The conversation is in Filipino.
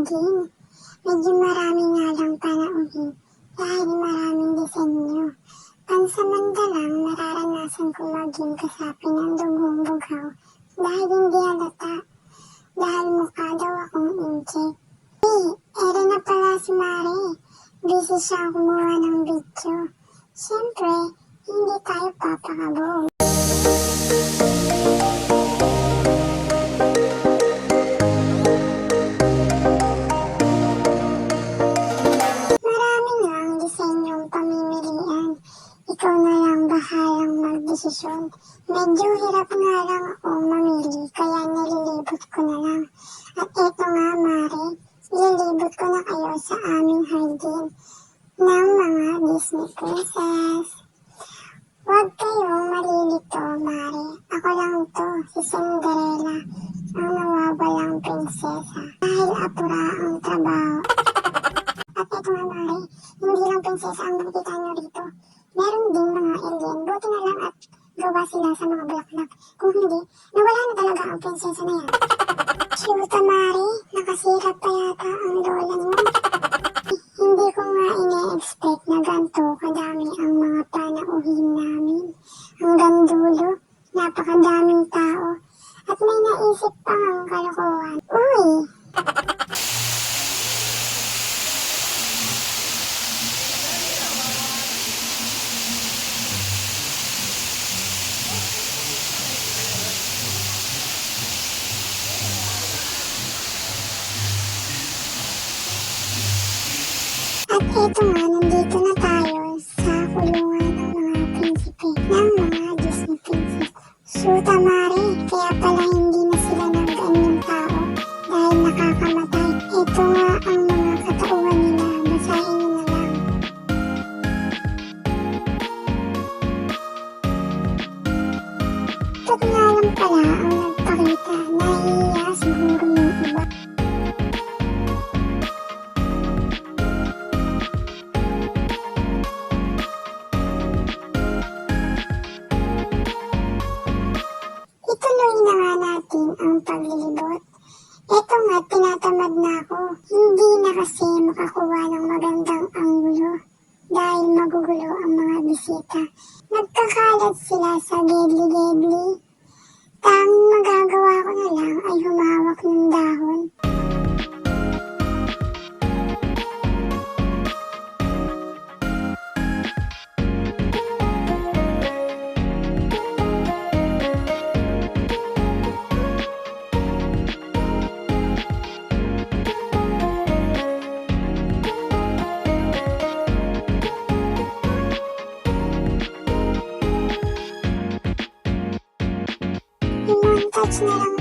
hardin. Medyo marami nga lang panauhin dahil maraming disenyo. Pansamantalang nararanasan ko maging kasapi ng dugong bughaw dahil hindi halata. Dahil mukha daw akong incheck. Ere na pala si Mare. Busy siyang kumuha ng video. Siyempre, hindi tayo papakabog. Marami nga ang disenyong pamimilian. Ikaw na lang bahalang magdesisyon. Medyo hirap nga lang akong mamili, kaya nililibot ko na lang. At eto nga Mare, lilibot ko na kayo sa aming hardin ng mga Disney princess. Huwag kayong malilito, Mare. Ako lang to, si Cinderella, ang nawawalang prinsesa. Dahil apura ang trabaho. At eto nga Mare, hindi lang prinsesa ang makikita nyo rito. Meron din mga alien. Buti na lang at gawa sila sa mga bulaklak. Kung hindi, nawala na talaga ang prinsesa na yan. Shoota Mare, nakasirap pa yata ang lola nyo. Hindi ko nga ine-expect na ganito kadami ang mga panauhin namin. Hanggang dulo, napakadaming tao. At may naisip pang ang kalokohan. Uy! At eto nga, nandito na tayo sa kulungan ng mga prinsipe, ng mga Disney princess. Shoota Mare, kaya pala hindi na sila nag-anyong tao dahil nakakamatay. Ito nga ang mga katauhan nila, basahin nyo na lang. Ito nga lang pala ang nagpakita, nahihiya siguro yung iba. Ituloy na nga natin ang paglilibot. Eto nga, tinatamad na ako. Hindi na kasi makakuha ng magandang anggulo dahil magugulo ang mga bisita. Nagkakalat sila sa gedli-gedli. Tanging magagawa ko na lang ay humawak ng dahon. I-montage na lang